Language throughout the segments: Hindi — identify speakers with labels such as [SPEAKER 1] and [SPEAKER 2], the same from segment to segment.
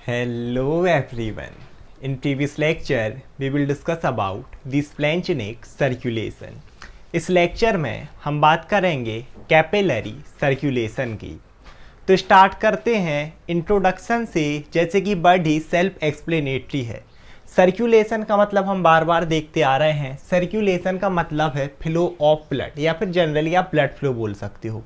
[SPEAKER 1] Hello everyone. In previous lecture, we will discuss about the splanchnic circulation. इस लेक्चर में हम बात करेंगे कैपिलरी सर्कुलेशन की। तो स्टार्ट करते हैं इंट्रोडक्शन से, जैसे कि वर्ड ही सेल्फ एक्सप्लेनेटरी है। सर्कुलेशन का मतलब हम बार बार देखते आ रहे हैं। सर्कुलेशन का मतलब है फ्लो ऑफ ब्लड, या फिर जनरली आप ब्लड फ्लो बोल सकते हो।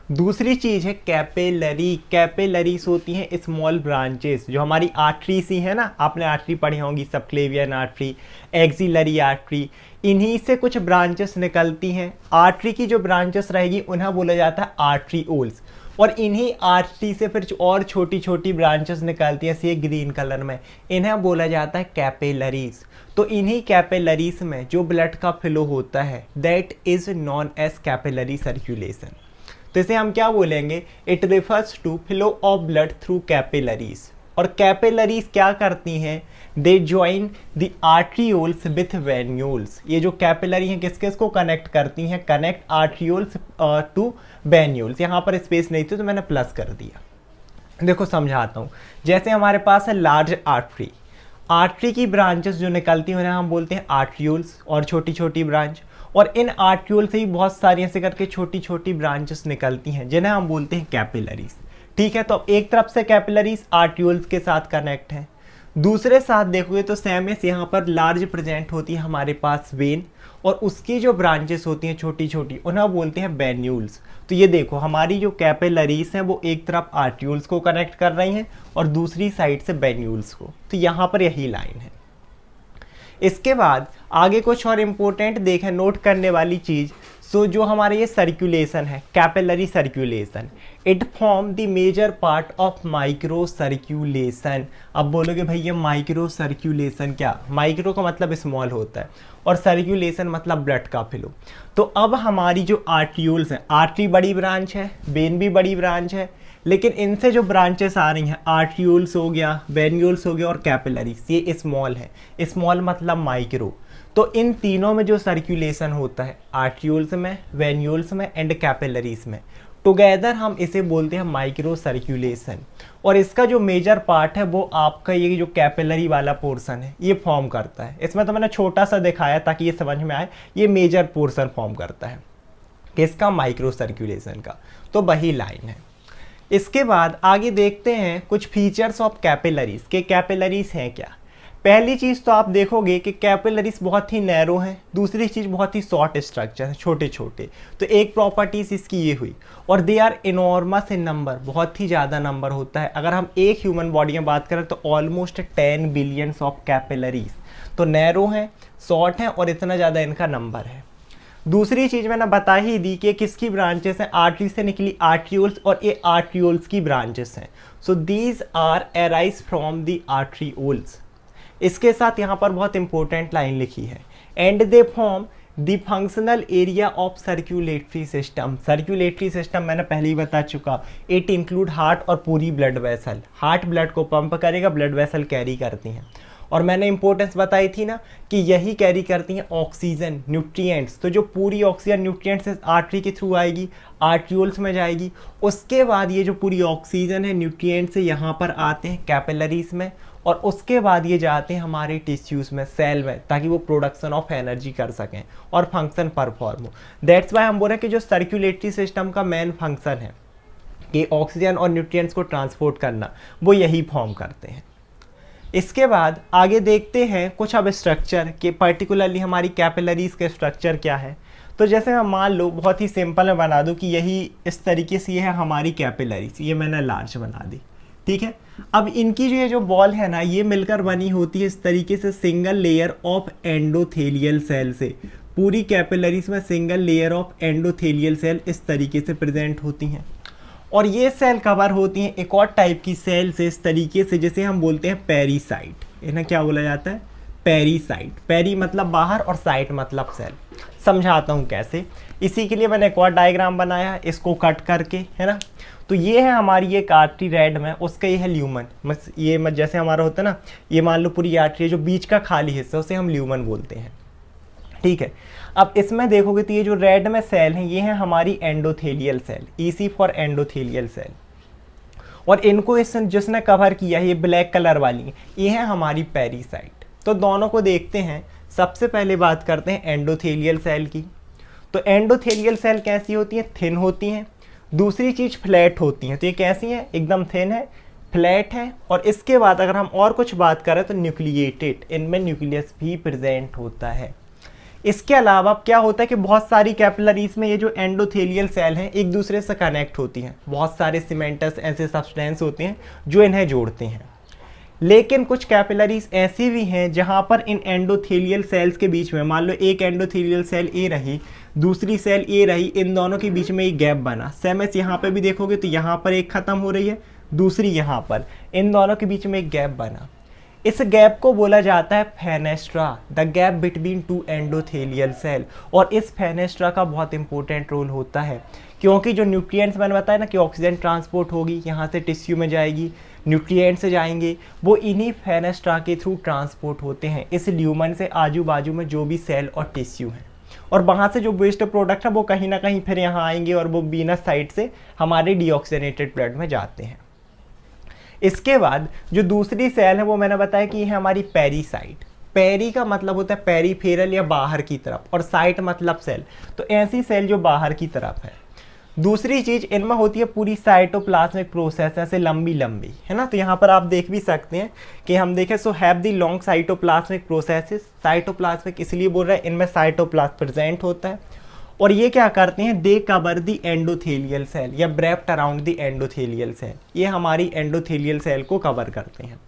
[SPEAKER 1] दूसरी चीज़ है कैपिलरी। कैपिलरीज होती हैं स्मॉल ब्रांचेस, जो हमारी आर्टरी सी है ना, आपने आर्टरी पढ़ी होंगी, सबक्लेवियन आर्टरी, एक्सिलरी आर्टरी, इन्हीं से कुछ ब्रांचेस निकलती हैं। आर्टरी की जो ब्रांचेस रहेगी उन्हें बोला जाता है आर्टरीओल्स, और इन्हीं आर्टरी से फिर और छोटी छोटी ब्रांचेस निकलती हैं, से ग्रीन कलर में, इन्हें बोला जाता है कैपिलरीज। तो इन्हीं कैपिलरीज में जो ब्लड का फ्लो होता है that is known as capillary circulation. तो इसे हम क्या बोलेंगे? It refers to flow of blood through capillaries. और कैपिलरीज क्या करती हैं? They join the arterioles with venules. ये जो कैपिलरी हैं किस किस को कनेक्ट करती हैं? Connect arterioles to venules. यहाँ पर स्पेस नहीं थी तो मैंने प्लस कर दिया। देखो समझाता हूँ। जैसे हमारे पास है लार्ज आर्टरी, आर्टरी की ब्रांचेस जो निकलती हैं उन्हें हम बोलते हैं आर्ट्रियोल्स, और छोटी छोटी ब्रांच। और इन आर्ट्रियोल से ही बहुत सारी ऐसे करके छोटी छोटी ब्रांचेस निकलती हैं जिन्हें हम बोलते हैं कैपिलरीज। ठीक है, तो अब एक तरफ से कैपिलरीज आर्ट्रियोल्स के साथ कनेक्ट हैं, दूसरे साथ देखोगे तो सेम है, यहाँ पर लार्ज प्रेजेंट होती है हमारे पास वेन, और उसकी जो ब्रांचेस होती हैं छोटी छोटी उन्हें बोलते हैं वेन्यूल्स। तो ये देखो हमारी जो कैपिलरीज हैं वो एक तरफ आर्ट्रियोल्स को कनेक्ट कर रही हैं और दूसरी साइड से वेन्यूल्स को। तो यहाँ पर यही लाइन है। इसके बाद आगे कुछ और इम्पोर्टेंट देखें, नोट करने वाली चीज़। सो जो हमारे ये सर्कुलेशन है, capillary circulation, it form the major part of micro circulation. अब बोलोगे भाई ये माइक्रो सर्कुलेशन क्या? माइक्रो का मतलब स्मॉल होता है और सर्कुलेशन मतलब ब्लड का फ्लो। तो अब हमारी जो आर्ट्रियोल्स हैं, आर्टरी बड़ी ब्रांच है, वेन भी बड़ी ब्रांच है, लेकिन इनसे जो ब्रांचेस आ रही हैं, आर्ट्रियोल्स हो गया, वेन्यूल्स हो गया और कैपिलरीज, ये स्मॉल है। स्मॉल मतलब माइक्रो। तो इन तीनों में जो सर्कुलेशन होता है, आर्ट्रियोल्स में, वेन्यूल्स में एंड कैपिलरीज में, टुगेदर हम इसे बोलते हैं माइक्रो सर्कुलेशन। और इसका जो मेजर पार्ट है वो आपका ये जो कैपिलरी वाला पोर्शन है ये फॉर्म करता है। इसमें तो मैंने छोटा सा दिखाया ताकि ये समझ में आए, ये मेजर पोर्शन फॉर्म करता है किसका? माइक्रो सर्कुलेशन का। तो वही लाइन है। इसके बाद आगे देखते हैं कुछ फीचर्स ऑफ कैपिलरीज के। कैपिलरीज हैं क्या? पहली चीज़ तो आप देखोगे कि कैपिलरीज बहुत ही नैरो हैं। दूसरी चीज़ बहुत ही शॉर्ट स्ट्रक्चर है, छोटे छोटे। तो एक प्रॉपर्टीज इसकी ये हुई। और they are enormous in number, बहुत ही ज़्यादा नंबर होता है। अगर हम एक ह्यूमन बॉडी में बात करें तो ऑलमोस्ट 10 बिलियंस ऑफ कैपिलरीज। तो नैरो हैं, शॉर्ट हैं और इतना ज़्यादा इनका नंबर है। दूसरी चीज़ मैंने बता ही दी कि किसकी ब्रांचेस हैं, आर्टरी से निकली आर्ट्रियोल्स, और ये आर्ट्रियोल्स की ब्रांचेस हैं। So these are arise from the arterioles. इसके साथ यहाँ पर बहुत इंपॉर्टेंट लाइन लिखी है, and they form the functional area of circulatory system. Circulatory system मैंने पहले ही बता चुका, इट इंक्लूड हार्ट और पूरी ब्लड वेसल। हार्ट ब्लड को पंप करेगा, ब्लड वेसल कैरी करती हैं। और मैंने इंपॉर्टेंस बताई थी ना कि यही कैरी करती हैं ऑक्सीजन, न्यूट्रिएंट्स। तो जो पूरी ऑक्सीजन न्यूट्रिएंट्स आर्टरी के थ्रू आएगी, आर्ट्रियोल्स में जाएगी। उसके बाद ये जो पूरी ऑक्सीजन है, न्यूट्रिएंट्स से यहाँ पर आते हैं कैपिलरीज में, और उसके बाद ये जाते हैं हमारे टिश्यूज़ में, सेल में, ताकि वो प्रोडक्शन ऑफ एनर्जी कर सकें और फंक्शन परफॉर्म हो। दैट्स वाई हम बोल रहे हैं कि जो सर्कुलेटरी सिस्टम का मेन फंक्शन है कि ऑक्सीजन और न्यूट्रिएंट्स को ट्रांसपोर्ट करना, वो यही फॉर्म करते हैं। इसके बाद आगे देखते हैं कुछ अब स्ट्रक्चर के, पर्टिकुलरली हमारी कैपिलरीज के स्ट्रक्चर क्या है। तो जैसे मैं मान लो बहुत ही सिंपल में बना दूं कि यही इस तरीके से ये है हमारी कैपिलरीज, ये मैंने लार्ज बना दी। ठीक है, अब इनकी जो ये जो बॉल है ना, ये मिलकर बनी होती है इस तरीके से single layer of endothelial cell से। पूरी कैपिलरीज में single layer of endothelial cell इस तरीके से प्रेजेंट होती हैं, और ये सेल कवर होती हैं एक और टाइप की सेल से इस तरीके से, जिसे हम बोलते हैं पेरीसाइट। इन्हें क्या बोला जाता है? पेरीसाइट। पेरी मतलब बाहर और साइट मतलब सेल। समझाता हूँ कैसे। इसी के लिए मैंने एक और डायग्राम बनाया, इसको कट करके, है ना। तो ये है हमारी एक आर्टरी रेड में, उसका ये है ल्यूमन। ये जैसे हमारा होता है ना, ये मान लो पूरी आर्टरी है, जो बीच का खाली हिस्सा उसे हम ल्यूमन बोलते हैं। ठीक है, अब इसमें देखोगे तो ये जो रेड में सेल है ये है हमारी endothelial cell, EC for endothelial cell. और इनको इस जिसने कवर किया है ये ब्लैक कलर वाली, ये है हमारी पेरीसाइट। तो दोनों को देखते हैं। सबसे पहले बात करते हैं एंडोथेलियल सेल की। तो एंडोथेलियल सेल कैसी होती है? थिन होती हैं। दूसरी चीज़ फ्लैट होती हैं। तो ये कैसी है? एकदम थिन है, फ्लैट है। और इसके बाद अगर हम और कुछ बात करें तो न्यूक्लिएटेड, इनमें न्यूक्लियस भी प्रेजेंट होता है। इसके अलावा क्या होता है कि बहुत सारी कैपिलरीज में ये जो एंडोथेलियल सेल हैं एक दूसरे से कनेक्ट होती हैं। बहुत सारे सीमेंटस ऐसे सब्सटेंस होते हैं जो इन्हें जोड़ते हैं। लेकिन कुछ कैपिलरीज ऐसी भी हैं जहां पर इन एंडोथेलियल सेल्स के बीच में, मान लो एक एंडोथेलियल सेल ए रही, दूसरी सेल ए रही, इन दोनों के बीच में एक गैप बना। सेम एस यहाँ पे भी देखोगे तो यहाँ पर एक खत्म हो रही है, दूसरी यहाँ पर, इन दोनों के बीच में एक गैप बना। इस गैप को बोला जाता है fenestra, the gap between two endothelial cell. और इस फेनेस्ट्रा का बहुत इंपॉर्टेंट रोल होता है, क्योंकि जो न्यूट्रिएंट्स मैंने बताया ना कि ऑक्सीजन ट्रांसपोर्ट होगी, यहाँ से टिश्यू में जाएगी, न्यूट्रिएंट्स से जाएंगे, वो इन्हीं फेनेस्ट्रा के थ्रू ट्रांसपोर्ट होते हैं इस ल्यूमन से आजू बाजू में जो भी सेल और टिश्यू हैं। और वहाँ से जो वेस्ट प्रोडक्ट है वो कहीं ना कहीं फिर यहाँ आएंगे और वो वीनस साइड से हमारे डीऑक्सीजनेटेड ब्लड में जाते हैं। इसके बाद जो दूसरी सेल है वो मैंने बताया कि है हमारी पेरीसाइट। पेरी का मतलब होता है पेरीफेरल या बाहर की तरफ, और साइट मतलब सेल। तो ऐसी सेल जो बाहर की तरफ है। दूसरी चीज इनमें होती है पूरी साइटोप्लाज्मिक प्रोसेस, ऐसे लंबी लंबी, है ना। तो यहाँ पर आप देख भी सकते हैं कि हम देखें so have the long cytoplasmic processes. Cytoplasmic इसलिए बोल रहे हैं, इनमें साइटोप्लाज्म प्रेजेंट होता है। और ये क्या करते हैं? दे कवर दी एंडोथेलियल सेल या ब्रैप्ट अराउंड दी एंडोथेलियल सेल। ये हमारी एंडोथेलियल सेल को कवर करते हैं।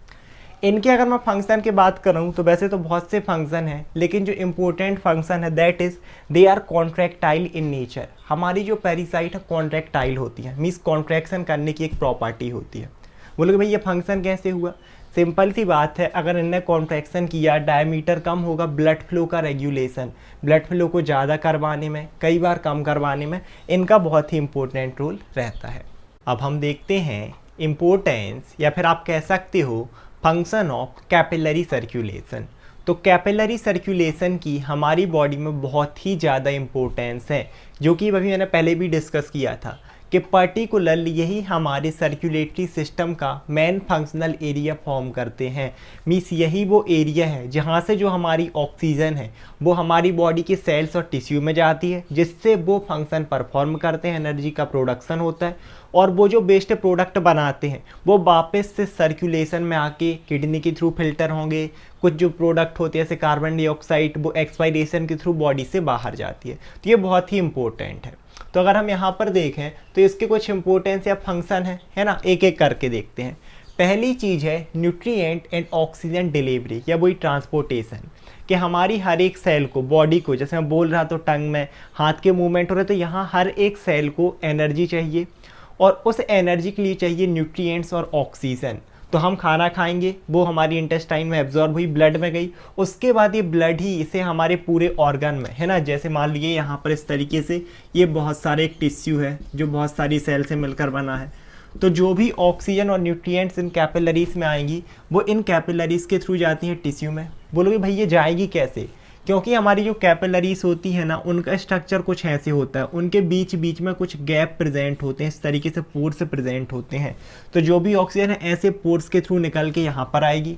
[SPEAKER 1] इनके अगर मैं फंक्शन की बात करूं तो वैसे तो बहुत से फंक्शन हैं, लेकिन जो इंपॉर्टेंट फंक्शन है that is they are contractile in nature. हमारी जो पेरीसाइट है कॉन्ट्रैक्टाइल होती है, मीन्स कॉन्ट्रैक्शन करने की एक प्रॉपर्टी होती है। बोलोगे भाई ये फंक्शन कैसे हुआ? सिंपल सी बात है, अगर इनने कॉन्ट्रैक्शन किया, डायमीटर कम होगा, ब्लड फ्लो का रेगुलेशन, ब्लड फ्लो को ज़्यादा करवाने में, कई बार कम करवाने में इनका बहुत ही इंपॉर्टेंट रोल रहता है। अब हम देखते हैं इम्पोर्टेंस या फिर आप कह सकते हो फंक्शन ऑफ कैपिलरी सर्कुलेशन। तो कैपिलरी सर्कुलेशन की हमारी बॉडी में बहुत ही ज़्यादा इम्पोर्टेंस है, जो कि अभी मैंने पहले भी डिस्कस किया था कि पर्टिकुलरली यही हमारे सर्कुलेटरी सिस्टम का मेन फंक्शनल एरिया फॉर्म करते हैं। मीन्स यही वो एरिया है जहाँ से जो हमारी ऑक्सीजन है वो हमारी बॉडी के सेल्स और टिश्यू में जाती है, जिससे वो फंक्शन परफॉर्म करते हैं, एनर्जी का प्रोडक्शन होता है। और वो जो वेस्ट प्रोडक्ट बनाते हैं वो वापस से सर्कुलेशन में आके किडनी के थ्रू फिल्टर होंगे। कुछ जो प्रोडक्ट होते हैं जैसे कार्बन डाइऑक्साइड, वो एक्सपायरेशन के थ्रू बॉडी से बाहर जाती है। तो ये बहुत ही इंपॉर्टेंट है। तो अगर हम यहाँ पर देखें तो इसके कुछ इंपॉर्टेंस या फंक्शन है ना, एक एक करके देखते हैं। पहली चीज़ है न्यूट्रिएंट एंड ऑक्सीजन डिलीवरी या वही ट्रांसपोर्टेशन, कि हमारी हर एक सेल को, बॉडी को, जैसे मैं बोल रहा तो टंग में हाथ के मूवमेंट हो रहे, तो यहाँ हर एक सेल को एनर्जी चाहिए और उस एनर्जी के लिए चाहिए न्यूट्रिएंट्स और ऑक्सीजन। तो हम खाना खाएंगे, वो हमारी इंटेस्टाइन में एब्जॉर्ब हुई, ब्लड में गई, उसके बाद ये ब्लड ही इसे हमारे पूरे ऑर्गन में, है ना, जैसे मान लीजिए यहाँ पर इस तरीके से ये बहुत सारे एक टिश्यू है जो बहुत सारी सेल से मिलकर बना है। तो जो भी ऑक्सीजन और न्यूट्रिएंट्स इन कैपिलरीज में आएंगी वो इन कैपिलरीज के थ्रू जाती हैं टिश्यू में। बोलोगे भाई ये जाएगी कैसे? क्योंकि हमारी जो कैपिलरीज होती है ना उनका स्ट्रक्चर कुछ ऐसे होता है, उनके बीच बीच में कुछ गैप प्रेजेंट होते हैं, इस तरीके से पोर्स प्रेजेंट होते हैं। तो जो भी ऑक्सीजन है ऐसे पोर्स के थ्रू निकल के यहाँ पर आएगी।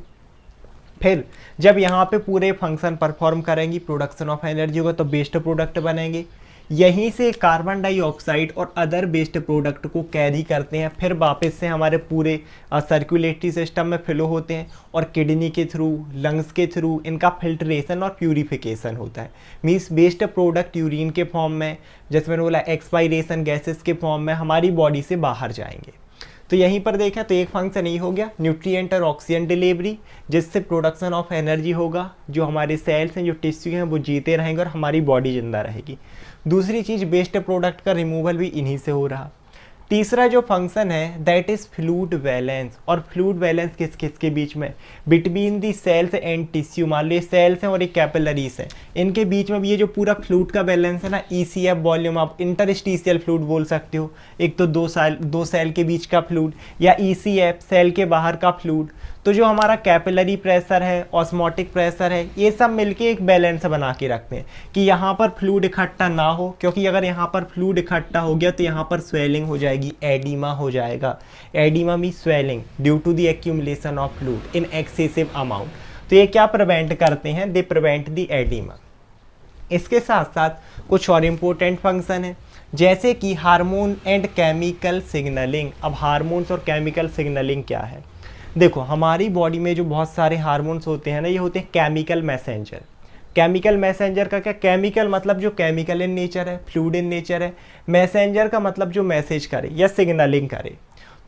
[SPEAKER 1] फिर जब यहाँ पे पूरे फंक्शन परफॉर्म करेंगी, प्रोडक्शन ऑफ एनर्जी होगा, तो वेस्ट प्रोडक्ट बनेंगे। यहीं से कार्बन डाइऑक्साइड और अदर वेस्ट प्रोडक्ट को कैरी करते हैं, फिर वापस से हमारे पूरे सर्कुलेटरी सिस्टम में फ्लो होते हैं और किडनी के थ्रू, लंग्स के थ्रू इनका फिल्ट्रेशन और प्यूरिफिकेशन होता है। मीन्स वेस्ट प्रोडक्ट यूरिन के फॉर्म में, जैसे मैंने बोला एक्सपायरेशन गैसेस के फॉर्म में हमारी बॉडी से बाहर जाएंगे। तो यहीं पर देखें तो एक फंक्शन ये हो गया न्यूट्रिएंट और ऑक्सीजन डिलीवरी, जिससे प्रोडक्शन ऑफ एनर्जी होगा, जो हमारे सेल्स हैं, जो टिश्यू हैं वो जीते रहेंगे और हमारी बॉडी जिंदा रहेगी। दूसरी चीज़ वेस्ट प्रोडक्ट का रिमूवल भी इन्हीं से हो रहा। तीसरा जो फंक्शन है दैट इज़ फ्लूइड बैलेंस। और फ्लूइड बैलेंस किस किस के बीच में? Between the cells and tissue. मान लो सेल्स हैं और एक कैपिलरीज है, इनके बीच में भी ये जो पूरा फ्लूइड का बैलेंस है ना, ECF वॉल्यूम, आप इंटरस्टिशियल फ्लूइड बोल सकते हो। एक तो दो सेल के बीच का फ्लूइड, या ECF सेल के बाहर का फ्लूइड। तो जो हमारा कैपिलरी प्रेशर है, ऑस्मोटिक प्रेशर है, ये सब मिलके एक बैलेंस बना के रखते हैं कि यहाँ पर फ्लूइड इकट्ठा ना हो, क्योंकि अगर यहाँ पर फ्लूइड इकट्ठा हो गया तो यहाँ पर स्वेलिंग हो जाएगी जाएगी, एडिमा हो जाएगा। Edema mean swelling due to the accumulation of fluid in excessive amount. तो ये क्या प्रिवेंट करते हैं? They prevent the edema. इसके साथ साथ कुछ और इम्पोर्टेंट फंक्शन है, जैसे कि हार्मोन एंड केमिकल सिग्नलिंग। अब हार्मोन्स और केमिकल सिग्नलिंग क्या है? देखो, हमारी बॉडी में जो बहुत सारे हार्मोन्स होते हैं ना, ये होते हैं केमिकल मैसेंजर। केमिकल मैसेंजर का क्या? केमिकल मतलब जो केमिकल इन नेचर है, फ्लूइड इन नेचर है। मैसेंजर का मतलब जो मैसेज करे या सिग्नलिंग करे।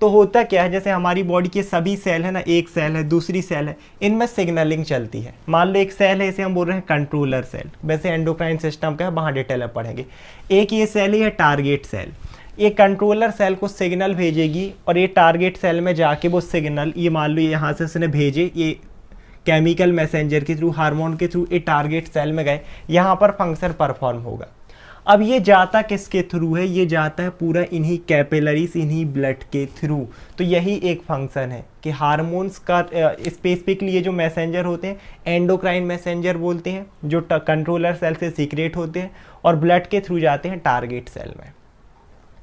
[SPEAKER 1] तो होता क्या है, जैसे हमारी बॉडी के सभी सेल है ना, एक सेल है, दूसरी सेल है, इनमें सिग्नलिंग चलती है। मान लो एक सेल है, इसे हम बोल रहे हैं कंट्रोलर सेल, वैसे एंडोक्राइन सिस्टम का है, वहाँ डिटेल में पढ़ेंगे। एक ये सेल है टारगेट सेल। ये कंट्रोलर सेल को सिग्नल भेजेगी और ये टारगेट सेल में जाके वो सिग्नल, ये मान लो यहाँ से उसने भेजे, ये केमिकल मैसेंजर के थ्रू, हार्मोन के थ्रू, ये टारगेट सेल में गए, यहाँ पर फंक्शन परफॉर्म होगा। अब ये जाता किसके थ्रू है? ये जाता है पूरा इन्हीं कैपिलरीज, इन्हीं ब्लड के थ्रू। तो यही एक फंक्शन है कि हार्मोन्स का स्पेसिफिकली ये जो मैसेंजर होते हैं एंडोक्राइन मैसेंजर बोलते हैं, जो कंट्रोलर सेल से सीक्रेट होते हैं और ब्लड के थ्रू जाते हैं टारगेट सेल में।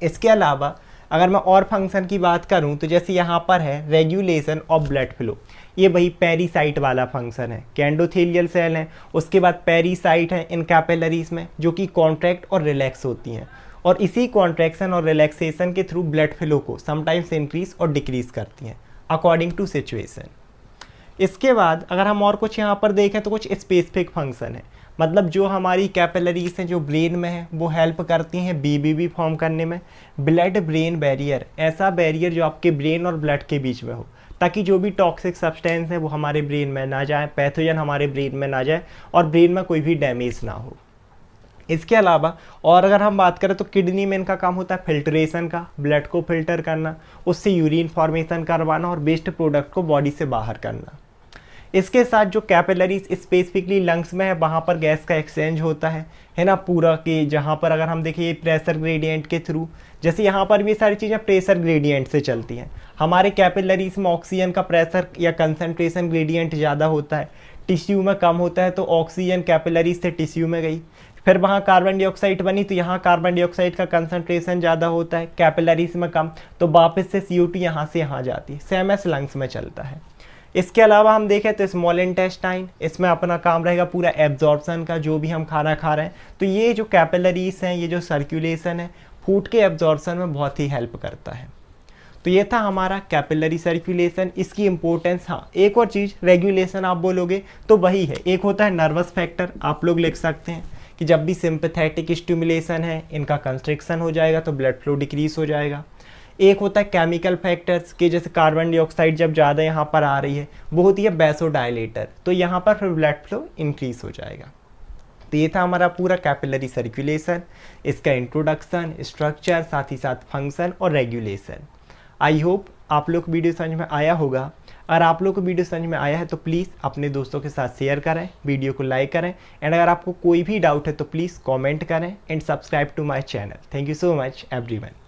[SPEAKER 1] इसके अलावा अगर मैं और फंक्शन की बात करूं तो जैसे यहाँ पर है रेगुलेशन ऑफ ब्लड फ्लो, ये वही पेरीसाइट वाला फंक्शन है कि एंडोथेलियल सेल है, उसके बाद पेरीसाइट है इन कैपिलरीज में, जो कि कॉन्ट्रैक्ट और रिलैक्स होती हैं और इसी कॉन्ट्रैक्शन और रिलैक्सेशन के थ्रू ब्लड फ्लो को समटाइम्स इंक्रीज और डिक्रीज करती हैं अकॉर्डिंग टू सिचुएशन। इसके बाद अगर हम और कुछ यहाँ पर देखें तो कुछ स्पेसिफिक फंक्शन है, मतलब जो हमारी कैपिलरीज हैं जो ब्रेन में है वो हेल्प करती हैं बीबीबी फॉर्म करने में। ब्लड ब्रेन बैरियर, ऐसा बैरियर जो आपके ब्रेन और ब्लड के बीच में हो, ताकि जो भी टॉक्सिक सब्सटेंस है वो हमारे ब्रेन में ना जाए, पैथोजन हमारे ब्रेन में ना जाए और ब्रेन में कोई भी डैमेज ना हो। इसके अलावा और अगर हम बात करें तो किडनी में इनका काम होता है फिल्ट्रेशन का, ब्लड को फिल्टर करना, उससे यूरिन फॉर्मेशन करवाना और वेस्ट प्रोडक्ट को बॉडी से बाहर करना। इसके साथ जो कैपिलरीज स्पेसिफिकली लंग्स में है, वहाँ पर गैस का एक्सचेंज होता है ना, पूरा कि जहाँ पर अगर हम देखिए प्रेशर ग्रेडियंट के थ्रू, जैसे यहाँ पर भी सारी चीज़ें प्रेशर ग्रेडियंट से चलती हैं। हमारे कैपिलरीज में ऑक्सीजन का प्रेशर या कंसंट्रेशन ग्रेडियंट ज़्यादा होता है, टिश्यू में कम होता है, तो ऑक्सीजन कैपिलरीज से टिश्यू में गई, फिर वहाँ कार्बन डाइऑक्साइड बनी तो यहाँ कार्बन डाइऑक्साइड का कंसंट्रेशन ज़्यादा होता है, कैपिलरीज में कम, तो वापस से CO2 यहाँ से यहाँ जाती है। सेम एस लंग्स में चलता है। इसके अलावा हम देखें तो स्मॉल इंटेस्टाइन, इसमें अपना काम रहेगा पूरा एब्जॉर्प्शन का, जो भी हम खाना खा रहे हैं। तो ये जो कैपिलरीज हैं, ये जो सर्कुलेशन है, फूड के एब्जॉर्प्शन में बहुत ही हेल्प करता है। तो ये था हमारा कैपिलरी सर्कुलेशन, इसकी इंपॉर्टेंस। हाँ, एक और चीज़, रेगुलेशन आप बोलोगे तो वही है, एक होता है नर्वस फैक्टर, आप लोग लिख सकते हैं कि जब भी सिंपैथेटिक स्टिमुलेशन है, इनका कंस्ट्रिक्शन हो जाएगा तो ब्लड फ्लो डिक्रीज हो जाएगा। एक होता है केमिकल फैक्टर्स के, जैसे कार्बन डाइऑक्साइड जब ज़्यादा यहाँ पर आ रही है वो होती है वैसोडायलेटर, तो यहाँ पर फिर ब्लड फ्लो इंक्रीज हो जाएगा। तो ये था हमारा पूरा कैपिलरी सर्कुलेशन, इसका इंट्रोडक्शन, स्ट्रक्चर, साथ ही साथ फंक्शन और रेगुलेशन। आई होप आप लोग को वीडियो समझ में आया होगा। अगर आप लोग को वीडियो समझ में आया है तो प्लीज़ अपने दोस्तों के साथ शेयर करें, वीडियो को लाइक करें, एंड अगर आपको कोई भी डाउट है तो प्लीज़ कमेंट करें and subscribe to my channel. Thank you so much everyone.